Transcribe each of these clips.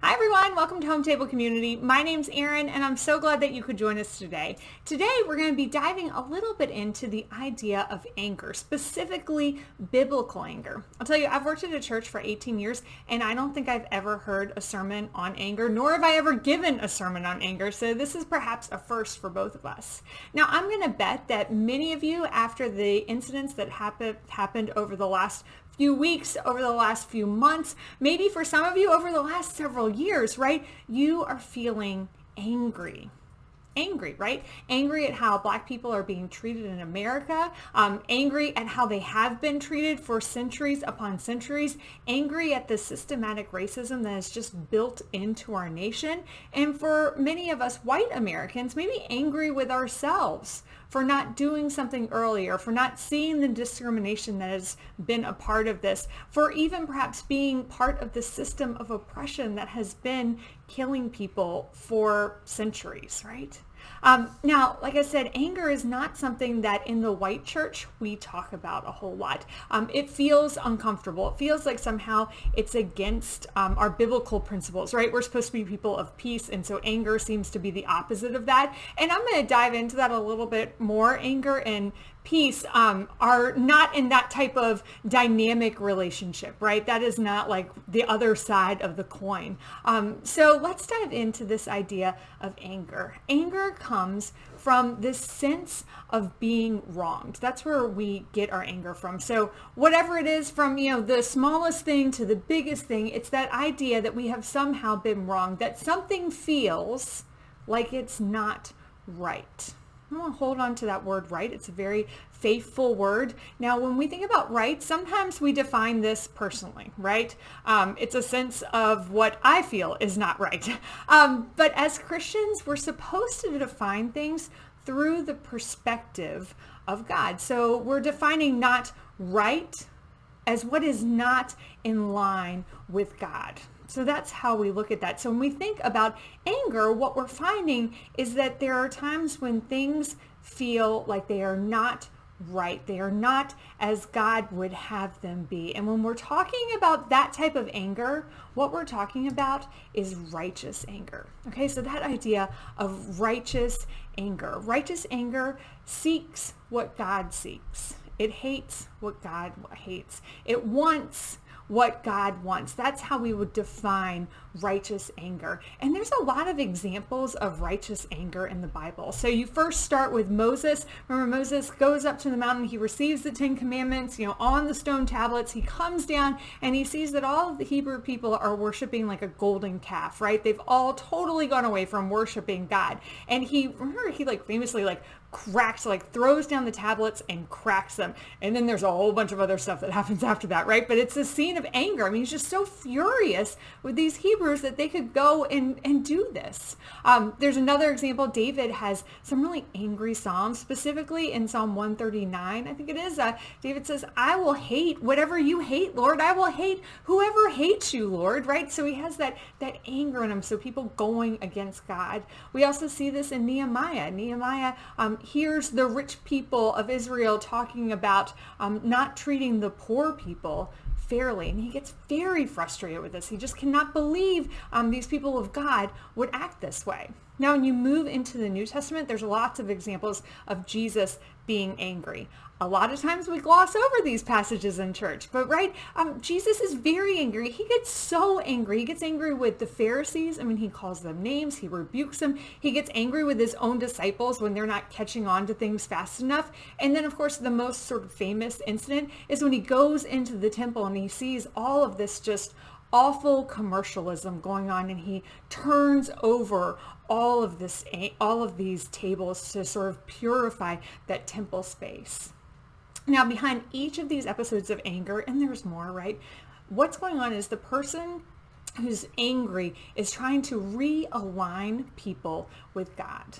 Hi everyone, welcome to Home Table Community. My name's Erin and I'm so glad that you could join us today. Today we're going to be diving a little bit into the idea of anger, specifically biblical anger. I'll tell you, I've worked at a church for 18 years and I don't think I've ever heard a sermon on anger, nor have I ever given a sermon on anger, so this is perhaps a first for both of us. Now I'm going to bet that many of you, after the incidents that happened over the last few weeks, over the last few months, maybe for some of you over the last several years, right? You are feeling angry. Angry, right? Angry at how Black people are being treated in America, angry at how they have been treated for centuries upon centuries, angry at the systematic racism that is just built into our nation, and for many of us white Americans, maybe angry with ourselves for not doing something earlier, for not seeing the discrimination that has been a part of this, for even perhaps being part of the system of oppression that has been killing people for centuries, right? Now, like I said, anger is not something that in the white church we talk about a whole lot. It feels uncomfortable. It feels like somehow it's against our biblical principles, right? We're supposed to be people of peace, and so anger seems to be the opposite of that. And I'm going to dive into that a little bit more. Anger and peace are not in that type of dynamic relationship, right? That is not like the other side of the coin. So let's dive into this idea of anger. Anger comes from this sense of being wronged. That's where we get our anger from. So whatever it is, from the smallest thing to the biggest thing, it's that idea that we have somehow been wronged, that something feels like it's not right. I want to hold on to that word right. It's a very faithful word. Now, when we think about right, sometimes we define this personally, right? It's a sense of what I feel is not right. But as Christians, we're supposed to define things through the perspective of God. So we're defining not right as what is not in line with God. So that's how we look at that. So when we think about anger, what we're finding is that there are times when things feel like they are not right. They are not as God would have them be. And when we're talking about that type of anger, what we're talking about is righteous anger. Okay, so that idea of righteous anger. Righteous anger seeks what God seeks. It hates what God hates. It wants what God wants. That's how we would define righteous anger. And there's a lot of examples of righteous anger in the Bible. So you first start with Moses. Remember, Moses goes up to the mountain. He receives the 10 Commandments, on the stone tablets. He comes down and he sees that all of the Hebrew people are worshiping like a golden calf, right? They've all totally gone away from worshiping God. And he famously throws down the tablets and cracks them. And then there's a whole bunch of other stuff that happens after that, right? But it's a scene of anger. I mean, he's just so furious with these Hebrews that they could go and do this. There's another example. David has some really angry Psalms, specifically in Psalm 139, I think it is. David says, I will hate whatever you hate, Lord. I will hate whoever hates you, Lord, right? So he has that anger in him. So people going against God. We also see this in Nehemiah. Nehemiah hears the rich people of Israel talking about not treating the poor people fairly, and he gets very frustrated with this. He just cannot believe these people of God would act this way. Now, when you move into the New Testament, there's lots of examples of Jesus being angry. A lot of times we gloss over these passages in church, but Jesus is very angry. He gets so angry. He gets angry with the Pharisees. I mean, he calls them names. He rebukes them. He gets angry with his own disciples when they're not catching on to things fast enough. And then, of course, the most sort of famous incident is when he goes into the temple and he sees all of this just awful commercialism going on, and he turns over all of these tables to sort of purify that temple space. Now, behind each of these episodes of anger, and there's more, right? What's going on is the person who's angry is trying to realign people with God.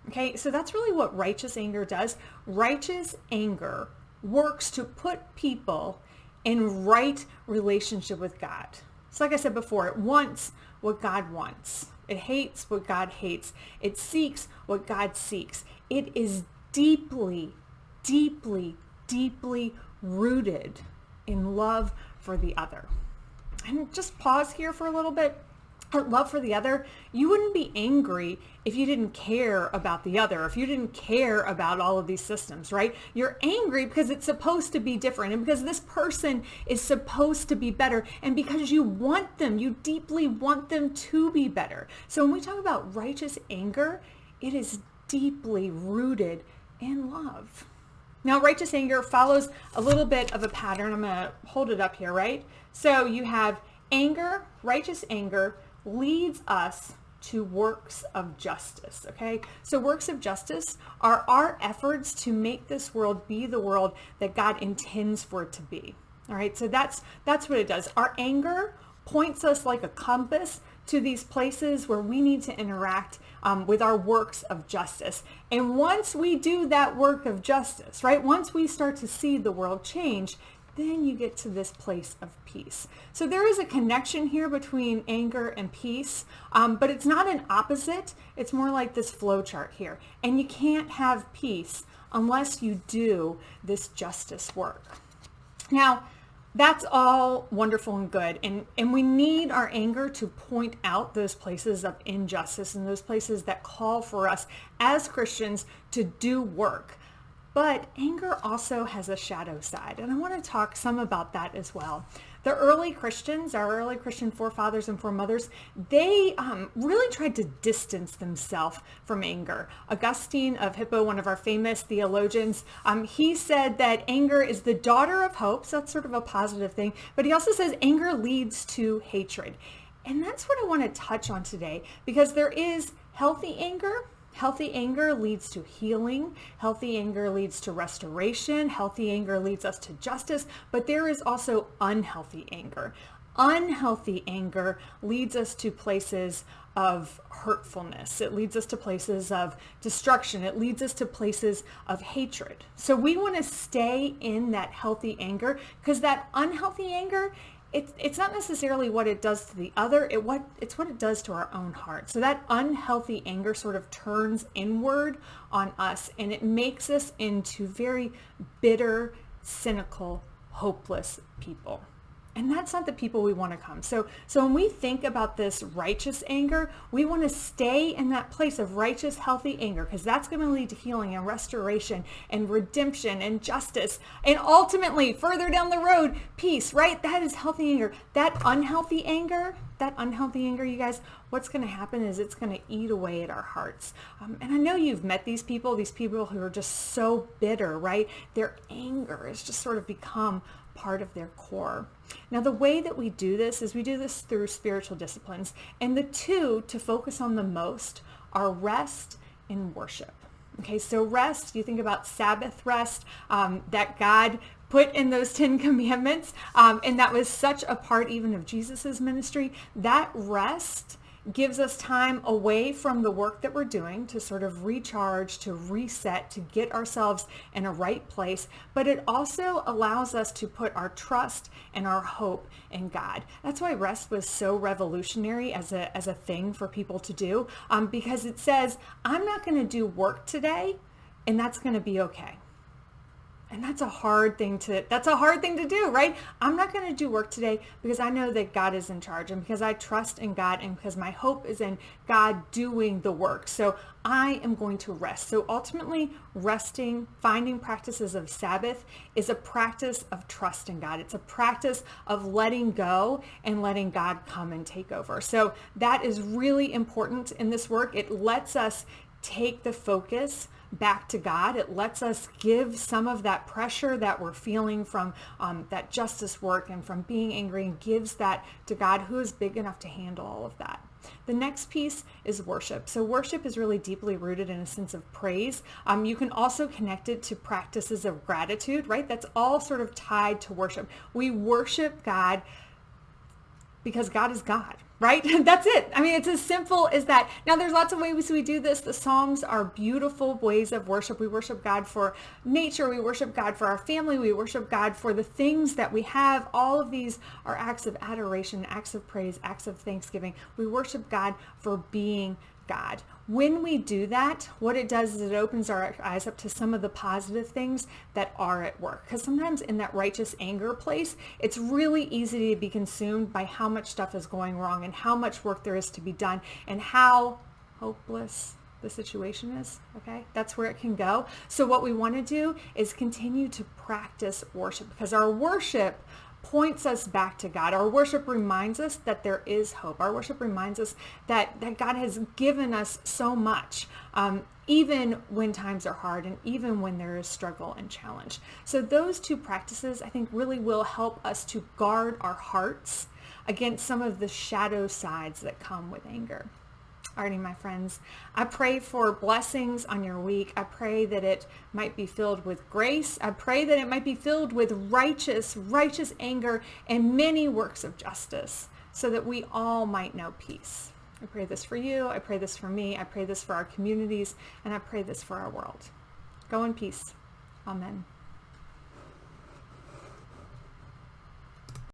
Okay, so that's really what righteous anger does. Righteous anger works to put people in right relationship with God. So like I said before, it wants what God wants. It hates what God hates. It seeks what God seeks. It is deeply, deeply, deeply rooted in love for the other. And just pause here for a little bit. or love for the other, you wouldn't be angry if you didn't care about the other, if you didn't care about all of these systems, right? You're angry because it's supposed to be different, and because this person is supposed to be better, and because you want them, you deeply want them to be better. So when we talk about righteous anger, it is deeply rooted in love. Now, righteous anger follows a little bit of a pattern. I'm going to hold it up here, right? So you have anger, righteous anger, leads us to works of justice, okay? So works of justice are our efforts to make this world be the world that God intends for it to be, all right? So that's what it does. Our anger points us like a compass to these places where we need to interact with our works of justice. And once we do that work of justice, right? Once we start to see the world change, then you get to this place of peace. So there is a connection here between anger and peace, but it's not an opposite. It's more like this flow chart here. And you can't have peace unless you do this justice work. Now, that's all wonderful and good. And we need our anger to point out those places of injustice and those places that call for us as Christians to do work. But anger also has a shadow side, and I want to talk some about that as well. The early Christians, our early Christian forefathers and foremothers, they really tried to distance themselves from anger. Augustine of Hippo, one of our famous theologians, he said that anger is the daughter of hope, so that's sort of a positive thing, but he also says anger leads to hatred. And that's what I want to touch on today, because there is healthy anger. Healthy anger leads to healing. Healthy anger leads to restoration. Healthy anger leads us to justice. But there is also unhealthy anger. Unhealthy anger leads us to places of hurtfulness. It leads us to places of destruction. It leads us to places of hatred. So we want to stay in that healthy anger, because that unhealthy anger, it's not necessarily what it does to the other, it's what it does to our own heart. So that unhealthy anger sort of turns inward on us, and it makes us into very bitter, cynical, hopeless people. And that's not the people we want to come. So when we think about this righteous anger, we want to stay in that place of righteous, healthy anger, because that's going to lead to healing and restoration and redemption and justice. And ultimately, further down the road, peace, right? That is healthy anger. That unhealthy anger, you guys, what's going to happen is it's going to eat away at our hearts. And I know you've met these people who are just so bitter, right? Their anger has just sort of become part of their core. Now, the way that we do this is we do this through spiritual disciplines. And the two to focus on the most are rest and worship. Okay, so rest, you think about Sabbath rest that God put in those 10 commandments. And that was such a part even of Jesus's ministry. That rest gives us time away from the work that we're doing to sort of recharge, to reset, to get ourselves in a right place. But it also allows us to put our trust and our hope in God. That's why rest was so revolutionary as a thing for people to do, because it says, I'm not going to do work today, and that's going to be okay. And that's a hard thing to do, right? I'm not going to do work today because I know that God is in charge, and because I trust in God, and because my hope is in God doing the work. So I am going to rest. So ultimately, resting, finding practices of Sabbath is a practice of trust in God. It's a practice of letting go and letting God come and take over. So that is really important in this work. It lets us take the focus back to God. It lets us give some of that pressure that we're feeling from that justice work and from being angry, and gives that to God, who is big enough to handle all of that. The next piece is worship. So worship is really deeply rooted in a sense of praise. You can also connect it to practices of gratitude, right? That's all sort of tied to worship. We worship God because God is God, right? That's it. I mean, it's as simple as that. Now, there's lots of ways we do this. The Psalms are beautiful ways of worship. We worship God for nature. We worship God for our family. We worship God for the things that we have. All of these are acts of adoration, acts of praise, acts of thanksgiving. We worship God for being God. When we do that, what it does is it opens our eyes up to some of the positive things that are at work. Because sometimes in that righteous anger place, it's really easy to be consumed by how much stuff is going wrong and how much work there is to be done and how hopeless the situation is. Okay, that's where it can go. So what we want to do is continue to practice worship, because our worship points us back to God. Our worship reminds us that there is hope. Our worship reminds us that God has given us so much, even when times are hard and even when there is struggle and challenge. So those two practices, I think, really will help us to guard our hearts against some of the shadow sides that come with anger. Alrighty, my friends, I pray for blessings on your week. I pray that it might be filled with grace. I pray that it might be filled with righteous anger and many works of justice, so that we all might know peace. I pray this for you. I pray this for me. I pray this for our communities, and I pray this for our world. Go in peace. Amen.